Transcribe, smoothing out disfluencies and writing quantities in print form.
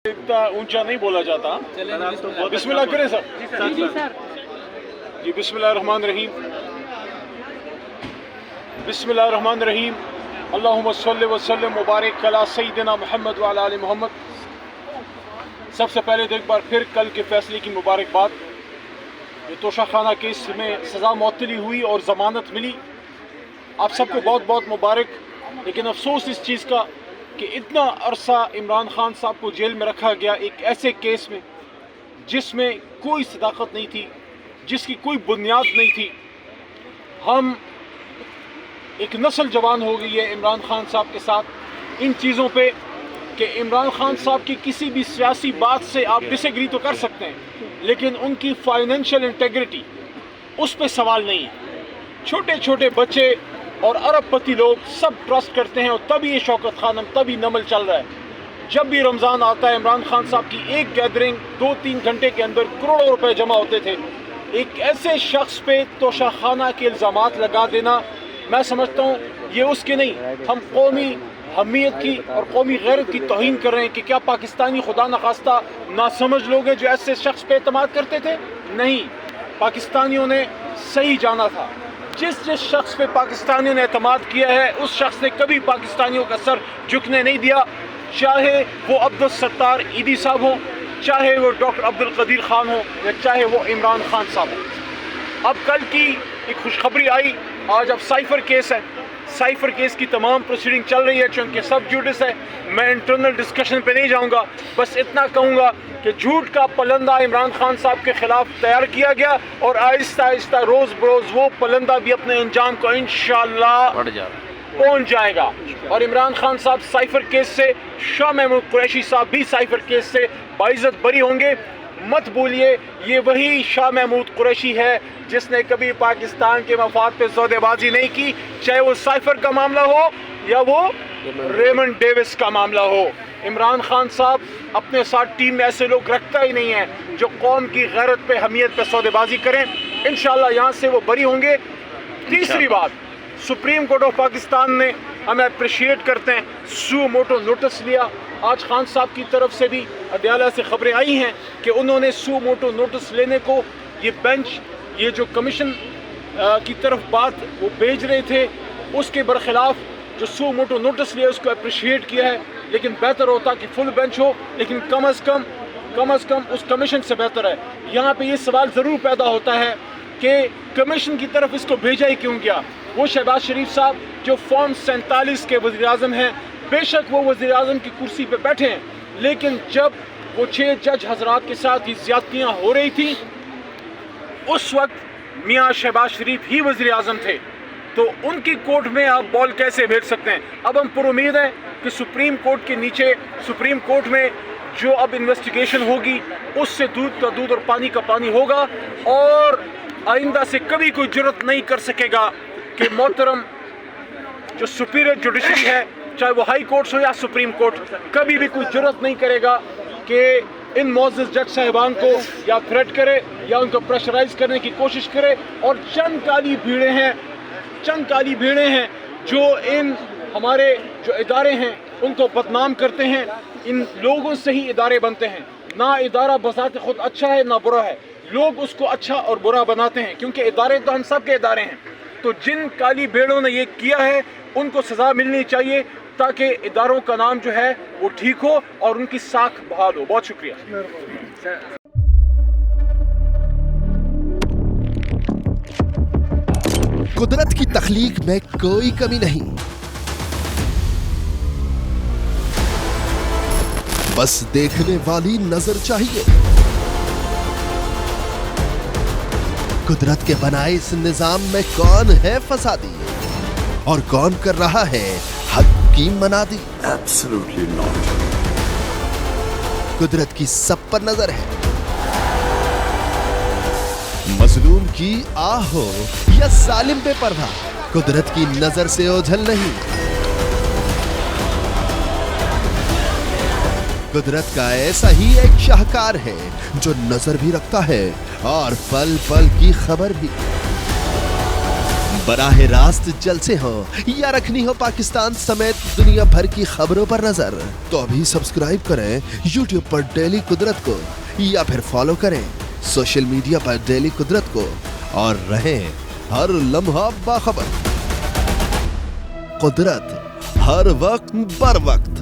इतना ऊंचा नहीं बोला जाता। बिस्मिल्लाह करें सर। जी बिस्मिल्लाहिर्रहमानिर्रहीम। बिस्मिल्लाहिर्रहमानिर्रहीम। अल्लाहुम्मा सल्लि व सल्लिम मुबारक अला सय्यिदिना मुहम्मद व अला आलि मुहम्मद। सबसे पहले तो एक बार फिर कल के फैसले की मुबारकबाद। जो तोशाखाना केस में सज़ा मुअत्तली हुई और ज़मानत मिली, आप सबको बहुत बहुत मुबारक। लेकिन अफसोस इस चीज़ का कि इतना अरसा इमरान खान साहब को जेल में रखा गया एक ऐसे केस में जिसमें कोई सदाकत नहीं थी, जिसकी कोई बुनियाद नहीं थी। हम एक नस्ल जवान हो गई है इमरान खान साहब के साथ इन चीज़ों पे कि इमरान खान साहब की किसी भी सियासी बात से आप डिसएग्री तो कर सकते हैं, लेकिन उनकी फाइनेंशियल इंटेग्रिटी उस पर सवाल नहीं है। छोटे छोटे बच्चे और अरबपति लोग सब ट्रस्ट करते हैं, और तभी ये शौकत खानम, तभी नमल चल रहा है। जब भी रमज़ान आता है, इमरान खान साहब की एक गैदरिंग 2-3 घंटे के अंदर करोड़ों रुपए जमा होते थे। एक ऐसे शख्स पे तोशाखाना के इल्ज़ामात लगा देना, मैं समझता हूँ ये उसके नहीं, हम कौमी हमीयत की और कौमी गैरत की तौहीन कर रहे हैं। कि क्या पाकिस्तानी खुदा न खास्ता नासमझ लोग हैं जो ऐसे शख्स पे एतमाद करते थे? नहीं, पाकिस्तानियों ने सही जाना था। जिस शख्स पे पाकिस्तानियों ने एतमाद किया है, उस शख्स ने कभी पाकिस्तानियों का सर झुकने नहीं दिया, चाहे वो अब्दुल सत्तार ईदी साहब हो, चाहे वो डॉक्टर अब्दुल कदीर खान हो, या चाहे वो इमरान खान साहब हो। अब कल की एक खुशखबरी आई, आज अब साइफर केस है। साइफर केस की तमाम प्रोसीडिंग चल रही है, चूँकि सब जुडिस है। मैं इंटरनल डिस्कशन पे नहीं जाऊंगा, बस इतना कहूँगा कि झूठ का पलंदा इमरान खान साहब के खिलाफ तैयार किया गया, और आहिस्ता आहिस्ता रोज़ बरोज़ वो पलंदा भी अपने अंजाम को इंशाअल्लाह पहुँच जाएगा। और इमरान खान साहब साइफर केस से, शाह महमूद कुरैशी साहब भी साइफर केस से बाइज़्ज़त बरी होंगे। मत भूलिए, ये वही शाह महमूद कुरैशी है जिसने कभी पाकिस्तान के मफाद पे सौदेबाजी नहीं की, चाहे वो साइफर का मामला हो या वो रेमंड डेविस का मामला हो। इमरान खान साहब अपने साथ टीम में ऐसे लोग रखता ही नहीं है जो कौम की गैरत पे, हमीयत पे सौदेबाजी करें। इंशाअल्लाह यहाँ से वो बरी होंगे। तीसरी बात, सुप्रीम कोर्ट ऑफ पाकिस्तान ने, हमें अप्रिशिएट करते हैं, सू मोटो नोटिस लिया। आज खान साहब की तरफ से भी अदालत से खबरें आई हैं कि उन्होंने सू मोटो नोटिस लेने को, ये बेंच, ये जो कमीशन की तरफ बात वो भेज रहे थे, उसके बरखिलाफ जो सू मोटो नोटिस लिया उसको अप्रिशिएट किया है। लेकिन बेहतर होता कि फुल बेंच हो, लेकिन कम अज़ कम उस कमीशन से बेहतर है। यहाँ पे ये सवाल ज़रूर पैदा होता है कि कमीशन की तरफ इसको भेजा ही क्यों गया। वो शहबाज शरीफ साहब जो फॉर्म 47 के वज़ीर-ए-आज़म हैं, बेशक वो वज़ीर-ए-आज़म की कुर्सी पे बैठे हैं, लेकिन जब वो 6 जज हजरात के साथ ये ज़्यादतियाँ हो रही थी, उस वक्त मियाँ शहबाज शरीफ ही वज़ीर-ए-आज़म थे, तो उनकी कोर्ट में आप बॉल कैसे भेज सकते हैं? अब हम पर उम्मीद है कि सुप्रीम कोर्ट के नीचे, सुप्रीम कोर्ट में जो अब इन्वेस्टिगेशन होगी, उससे दूध का दूध और पानी का पानी होगा, और आइंदा से कभी कोई जुर्रत नहीं कर सकेगा कि मोहतरम जो सुपीरियर जुडिशरी है, चाहे वो हाई कोर्ट्स हो या सुप्रीम कोर्ट, कभी भी कोई जुर्रत नहीं करेगा कि इन मोअज़्ज़ज़ जज साहिबान को या थ्रेट करे या उनको प्रेशराइज करने की कोशिश करे। और चंद काली भीड़ें हैं जो इन हमारे जो इदारे हैं उनको बदनाम करते हैं। इन लोगों से ही इदारे बनते हैं। ना इदारा बज़ात खुद अच्छा है ना बुरा है, लोग उसको अच्छा और बुरा बनाते हैं, क्योंकि इदारे तो हम सब के इदारे हैं। तो जिन काली भेड़ों ने ये किया है उनको सज़ा मिलनी चाहिए, ताकि इदारों का नाम जो है वो ठीक हो और उनकी साख बहाल हो। बहुत शुक्रिया। कुदरत की तख्लीक में कोई कमी नहीं, बस देखने वाली नजर चाहिए। कुदरत के बनाए इस निजाम में कौन है फसादी और कौन कर रहा है हक की मनादी? Absolutely not. कुदरत की सब पर नजर है। मजलूम की आह हो या जालिम पे पर्दा, कुदरत की नजर से ओझल नहीं। कुदरत का ऐसा ही एक शाहकार है जो नजर भी रखता है और पल पल की खबर भी। बराह रास्त जलसे हो या रखनी हो पाकिस्तान समेत दुनिया भर की खबरों पर नजर, तो अभी सब्सक्राइब करें YouTube पर डेली कुदरत को या फिर फॉलो करें सोशल मीडिया पर डेली कुदरत को और रहें हर लम्हा बाखबर। कुदरत हर वक्त बर वक्त।